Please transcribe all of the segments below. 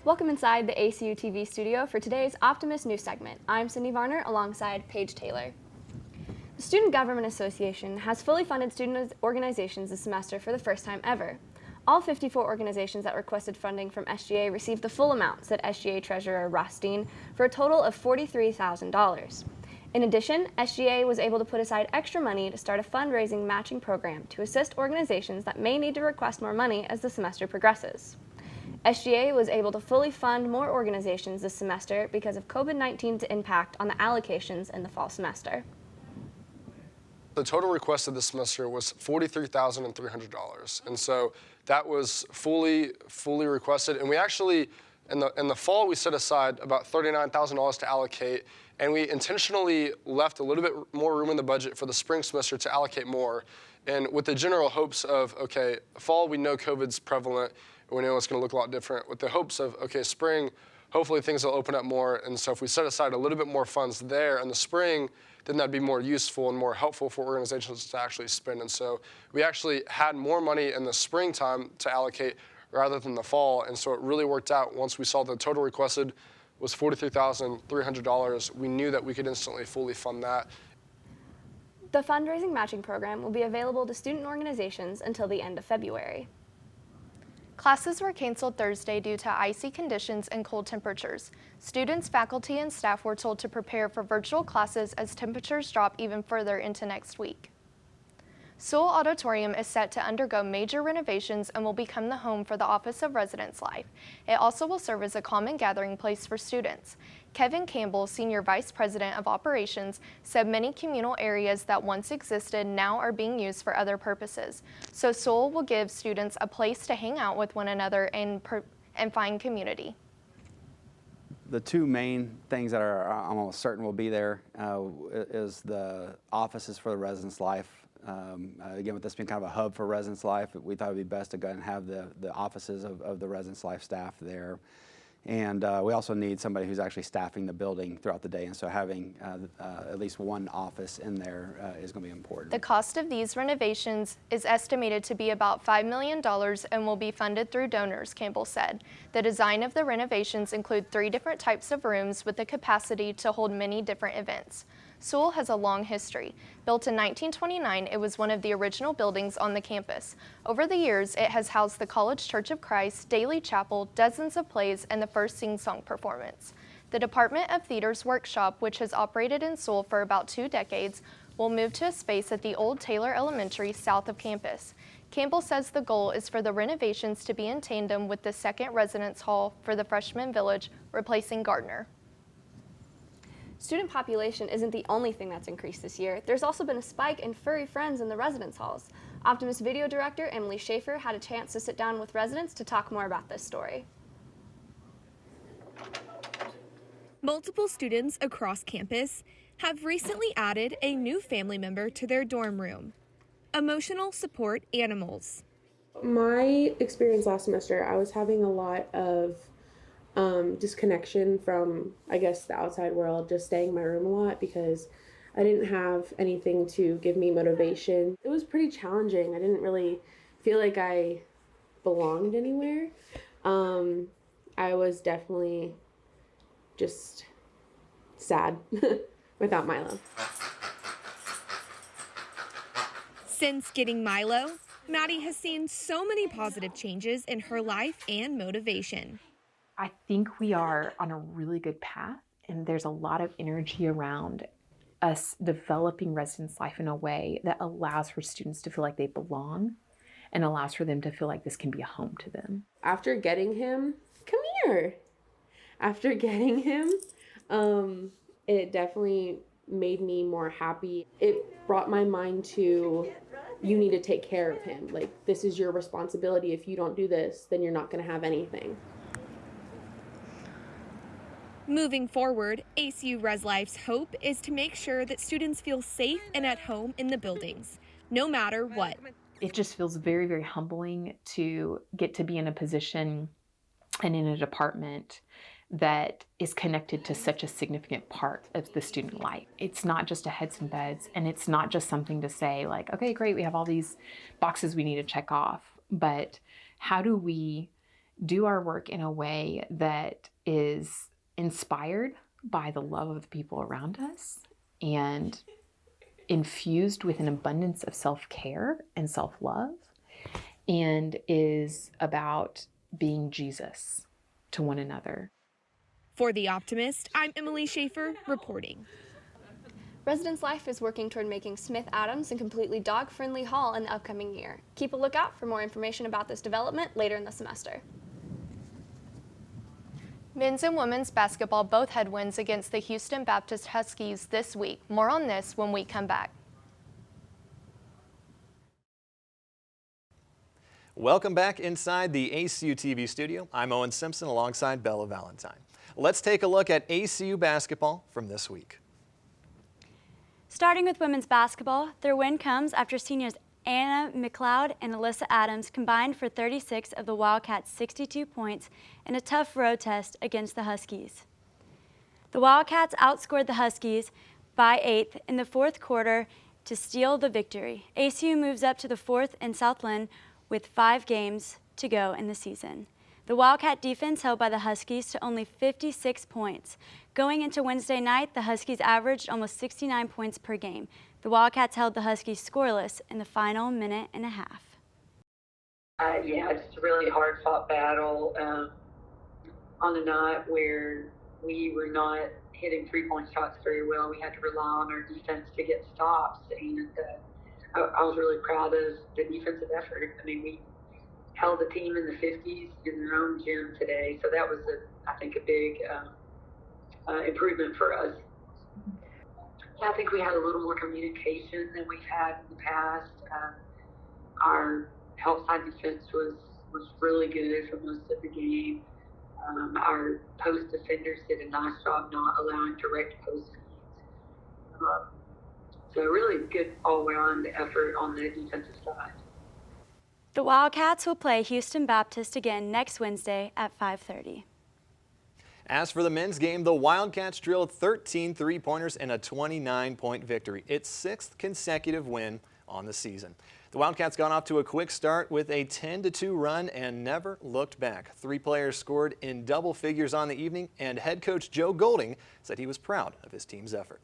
Welcome inside the ACU TV studio for today's Optimist News segment. I'm Cindy Varner alongside Paige Taylor. The Student Government Association has fully funded student organizations this semester for the first time ever. All 54 organizations that requested funding from SGA received the full amount, said SGA Treasurer Rothstein, for a total of $43,000. In addition, SGA was able to put aside extra money to start a fundraising matching program to assist organizations that may need to request more money as the semester progresses. SGA was able to fully fund more organizations this semester because of COVID-19's impact on the allocations in the fall semester. The total requested this semester was $43,300, and so that was fully requested. And we actually, in the fall, we set aside about $39,000 to allocate, and we intentionally left a little bit more room in the budget for the spring semester to allocate more, and with the general hopes of, okay, fall we know COVID's prevalent. We know it's going to look a lot different, with the hopes of, okay, spring, hopefully things will open up more. And so if we set aside a little bit more funds there in the spring, then that'd be more useful and more helpful for organizations to actually spend. And so we actually had more money in the springtime to allocate rather than the fall. And so it really worked out. Once we saw the total requested was $43,300, we knew that we could instantly fully fund that. The fundraising matching program will be available to student organizations until the end of February. Classes were canceled Thursday due to icy conditions and cold temperatures. Students, faculty, and staff were told to prepare for virtual classes as temperatures drop even further into next week. Sewell Auditorium is set to undergo major renovations and will become the home for the Office of Residence Life. It also will serve as a common gathering place for students. Kevin Campbell, Senior Vice President of Operations, said many communal areas that once existed now are being used for other purposes. So Sewell will give students a place to hang out with one another and find community. The two main things that are almost certain will be there is the offices for the Residence Life. Again, with this being kind of a hub for Residence Life, we thought it would be best to go and have the offices of the Residence Life staff there. And we also need somebody who's actually staffing the building throughout the day, and so having at least one office in there is going to be important. The cost of these renovations is estimated to be about $5 million and will be funded through donors, Campbell said. The design of the renovations include 3 different types of rooms with the capacity to hold many different events. Sewell has a long history. Built in 1929, it was one of the original buildings on the campus. Over the years, it has housed the College Church of Christ, Daily Chapel, dozens of plays, and the first sing-song performance. The Department of Theater's workshop, which has operated in Sewell for about 2 decades, will move to a space at the old Taylor Elementary south of campus. Campbell says the goal is for the renovations to be in tandem with the second residence hall for the freshman village, replacing Gardner. Student population isn't the only thing that's increased this year. There's also been a spike in furry friends in the residence halls. Optimist video director Emily Schaefer had a chance to sit down with residents to talk more about this story. Multiple students across campus have recently added a new family member to their dorm room: emotional support animals. My experience last semester, I was having a lot of disconnection from, I guess, the outside world, just staying in my room a lot because I didn't have anything to give me motivation. It was pretty challenging. I didn't really feel like I belonged anywhere. I was definitely just sad without Milo. Since getting Milo, Maddie has seen so many positive changes in her life and motivation. I think we are on a really good path, and there's a lot of energy around us developing residence life in a way that allows for students to feel like they belong and allows for them to feel like this can be a home to them. After getting him, come here. After getting him, it definitely made me more happy. It brought my mind to, you need to take care of him. Like, this is your responsibility. If you don't do this, then you're not going to have anything. Moving forward, ACU Res Life's hope is to make sure that students feel safe and at home in the buildings, no matter what. It just feels very, very humbling to get to be in a position and in a department that is connected to such a significant part of the student life. It's not just a heads and beds, and it's not just something to say like, okay, great, we have all these boxes we need to check off, but how do we do our work in a way that is inspired by the love of the people around us and infused with an abundance of self-care and self-love, and is about being Jesus to one another. For The Optimist, I'm Emily Schaefer reporting. Residence Life is working toward making Smith Adams a completely dog-friendly hall in the upcoming year. Keep a lookout for more information about this development later in the semester. Men's and women's basketball both had wins against the Houston Baptist Huskies this week. More on this when we come back. Welcome back inside the ACU TV studio. I'm Owen Simpson alongside Bella Valentine. Let's take a look at ACU basketball from this week. Starting with women's basketball, their win comes after seniors Anna McLeod and Alyssa Adams combined for 36 of the Wildcats' 62 points in a tough road test against the Huskies. The Wildcats outscored the Huskies by 8 in the fourth quarter to steal the victory. ACU moves up to the fourth in Southland with 5 games to go in the season. The Wildcat defense held by the Huskies to only 56 points. Going into Wednesday night, the Huskies averaged almost 69 points per game. The Wildcats held the Huskies scoreless in the final minute and a half. Yeah, it's a really hard-fought battle on a night where we were not hitting three-point shots very well. We had to rely on our defense to get stops, and I was really proud of the defensive effort. I mean, we held the team in the 50s in their own gym today, so that was, I think, a big improvement for us. I think we had a little more communication than we've had in the past. Our help side defense was really good for most of the game. Our post defenders did a nice job not allowing direct post feeds. So really good all-around effort on the defensive side. The Wildcats will play Houston Baptist again next Wednesday at 5:30. As for the men's game, the Wildcats drilled 13 three-pointers in a 29-point victory. Its 6th consecutive win on the season. The Wildcats got off to a quick start with a 10-2 run and never looked back. 3 players scored in double figures on the evening, and head coach Joe Golding said he was proud of his team's effort.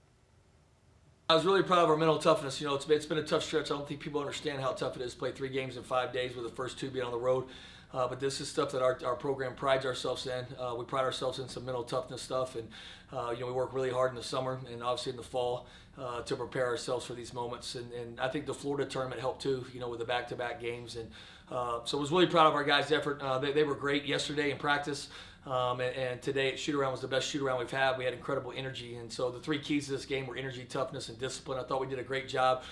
I was really proud of our mental toughness. You know, it's been a tough stretch. I don't think people understand how tough it is to play 3 games in 5 days, with the first 2 being on the road. But this is stuff that our program prides ourselves in. We pride ourselves in some mental toughness stuff, and you know, we work really hard in the summer and obviously in the fall to prepare ourselves for these moments. And I think the Florida tournament helped too, you know, with the back-to-back games. And so I was really proud of our guys' effort. They were great yesterday in practice. And today at shoot-around was the best shoot-around we've had. We had incredible energy. And so the 3 keys to this game were energy, toughness, and discipline. I thought we did a great job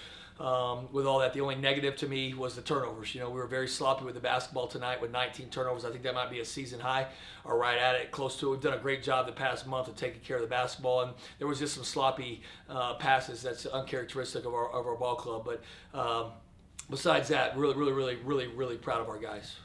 with all that. The only negative to me was the turnovers. You know, we were very sloppy with the basketball tonight with 19 turnovers. I think that might be a season high or right at it, close to it. We've done a great job the past month of taking care of the basketball, and there was just some sloppy passes that's uncharacteristic of our ball club. But besides that, really proud of our guys.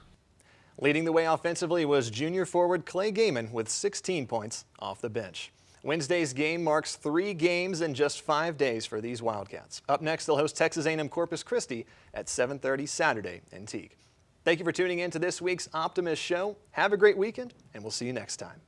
Leading the way offensively was junior forward Clay Gaiman with 16 points off the bench. Wednesday's game marks 3 games in just 5 days for these Wildcats. Up next, they'll host Texas A&M Corpus Christi at 7:30 Saturday in Teague. Thank you for tuning in to this week's Optimist Show. Have a great weekend, and we'll see you next time.